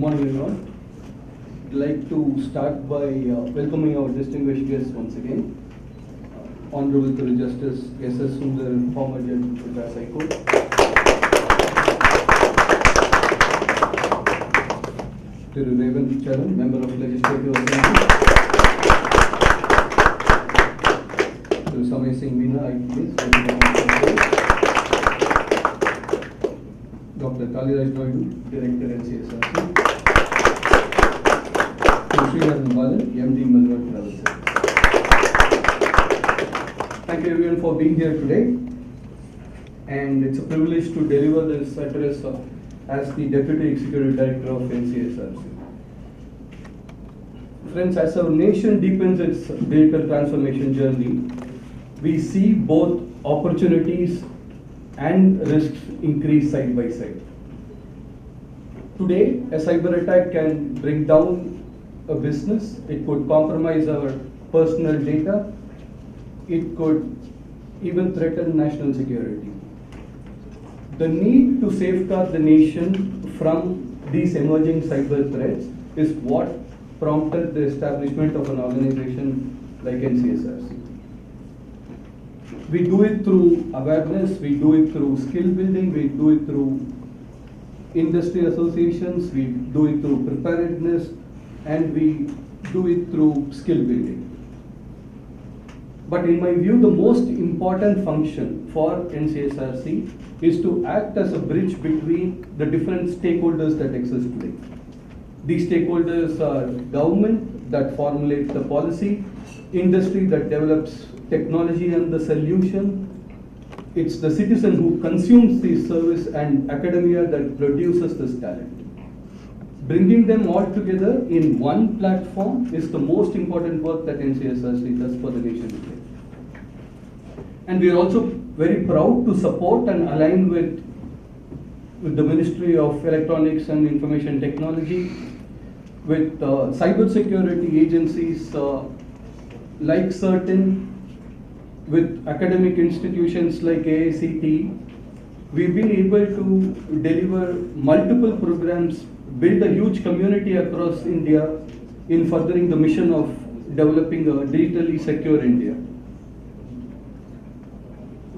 morning, everyone. I'd like to start by welcoming our distinguished guests once again. Honorable Thiru Justice S.S. Sundar, former Judge of Madras High Court. Thiru Raman Charan, Member of Legislative Assembly. Thiru Samay Singh Meena, IPS. Dr. Kaliraj Noidu, Director NCSRC. Sridharan Balan, MD Madras Travel Service. Thank you everyone for being here today. And it's a privilege to deliver this address as the Deputy Executive Director of NCSRC. Friends, as our nation deepens its digital transformation journey, we see both opportunities and risks increase side by side. Today, a cyber attack can bring down a business, it could compromise our personal data, it could even threaten national security. The need to safeguard the nation from these emerging cyber threats is what prompted the establishment of an organization like NCSRC. We do it through awareness, we do it through skill building, we do it through industry associations, we do it through preparedness, and we do it through skill building. But in my view, the most important function for NCSRC is to act as a bridge between the different stakeholders that exist today. These stakeholders are government that formulates the policy, industry that develops technology and the solution, it's the citizen who consumes this service, and academia that produces this talent. Bringing them all together in one platform is the most important work that NCSRC does for the nation today. And we are also very proud to support and align with the Ministry of Electronics and Information Technology, with cybersecurity agencies like CERTIN, with academic institutions like AICT. We've been able to deliver multiple programs, build a huge community across India in furthering the mission of developing a digitally secure India.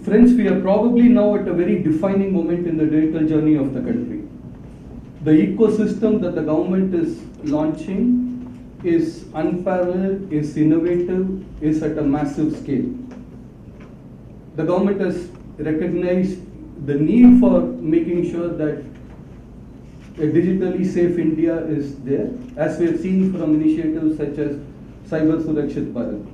Friends, we are probably now at a very defining moment in the digital journey of the country. The ecosystem that the government is launching is unparalleled, is innovative, is at a massive scale. The government has recognized the need for making sure that a digitally safe India is there, as we have seen from initiatives such as Cyber Surakshit Bharat.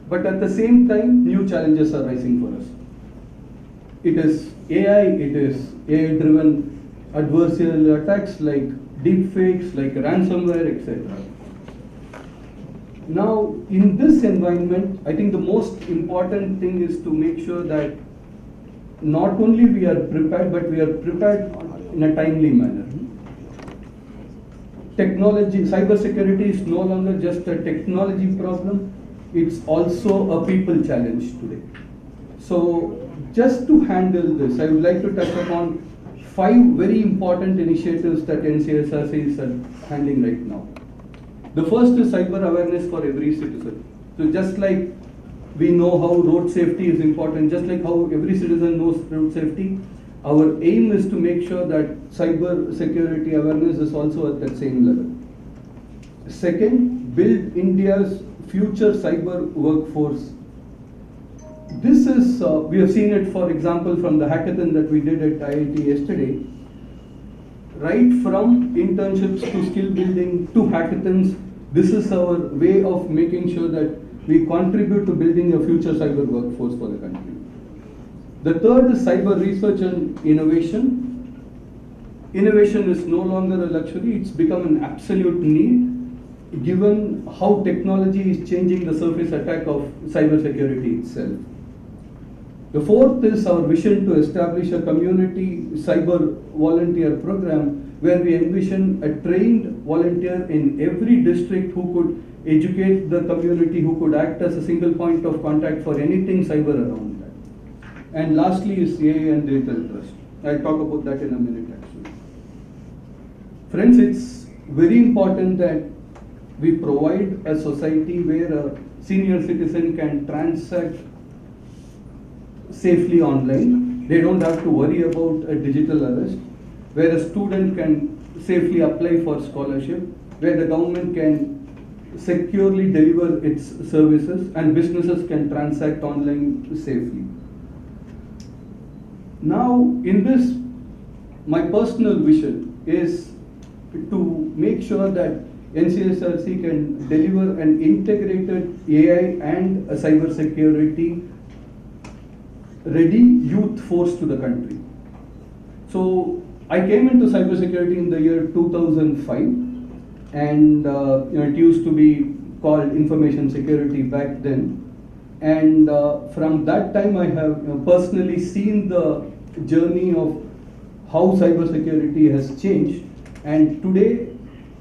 But at the same time, new challenges are rising for us. It is AI, it is AI-driven adversarial attacks like deepfakes, like ransomware, etc. Now, in this environment, I think the most important thing is to make sure that not only we are prepared, but we are prepared in a timely manner. Technology, cybersecurity is no longer just a technology problem, it's also a people challenge today. So, just to handle this, I would like to touch upon 5 very important initiatives that NCSRC is handling right now. The first is cyber awareness for every citizen. So just like we know how road safety is important, just like how every citizen knows road safety, our aim is to make sure that cyber security awareness is also at that same level. Second, build India's future cyber workforce. This is, we have seen it, for example, from the hackathon that we did at IIT yesterday. Right from internships to skill building to hackathons, this is our way of making sure that we contribute to building a future cyber workforce for the country. The third is cyber research and innovation. Innovation is no longer a luxury, it's become an absolute need given how technology is changing the surface attack of cybersecurity itself. The fourth is our vision to establish a community cyber volunteer program where we envision a trained volunteer in every district who could educate the community, who could act as a single point of contact for anything cyber around that. And lastly is AI and digital trust. I'll talk about that in a minute actually. Friends, it's very important that we provide a society where a senior citizen can transact safely online. They don't have to worry about a digital arrest, where a student can safely apply for scholarship, where the government can securely deliver its services, and businesses can transact online safely. Now, in this, my personal vision is to make sure that NCSRC can deliver an integrated AI and a cybersecurity ready youth force to the country. So I came into cybersecurity in the year 2005, and it used to be called information security back then. And from that time, I have personally seen the journey of how cybersecurity has changed. And today,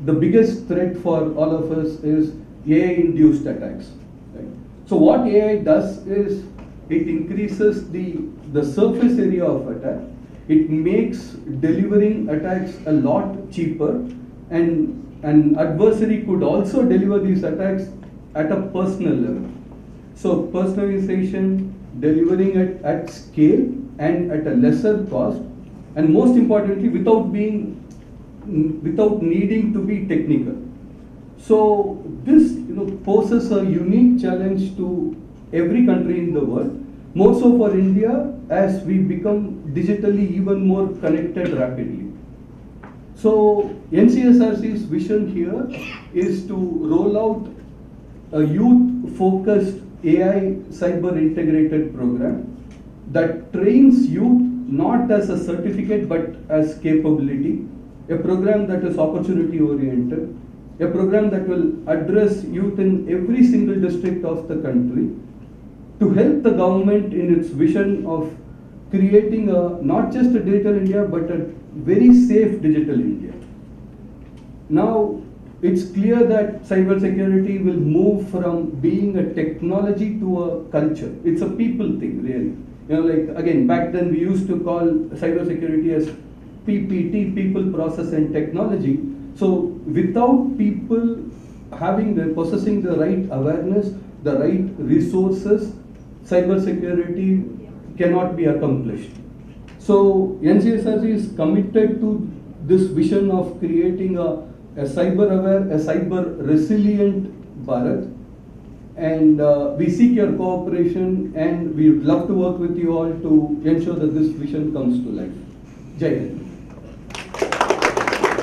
the biggest threat for all of us is AI-induced attacks. Right? So what AI does is it increases the surface area of attack. It makes delivering attacks a lot cheaper, and an adversary could also deliver these attacks at a personal level. So personalization, delivering it at scale and at a lesser cost, and most importantly, without needing to be technical. So this poses a unique challenge to every country in the world, more so for India as we become digitally even more connected rapidly. So NCSRC's vision here is to roll out a youth-focused AI cyber integrated program that trains youth not as a certificate but as capability, a program that is opportunity oriented, a program that will address youth in every single district of the country to help the government in its vision of creating not just a digital India but a very safe digital India. Now, it's clear that cybersecurity will move from being a technology to a culture. It's a people thing, really. Like again, back then we used to call cybersecurity as PPT, people, process, and technology. So without people possessing the right awareness, the right resources, cybersecurity cannot be accomplished. So NCSRC is committed to this vision of creating a cyber-aware, a cyber-resilient Bharat, and we seek your cooperation, and we would love to work with you all to ensure that this vision comes to life. Jai Hind.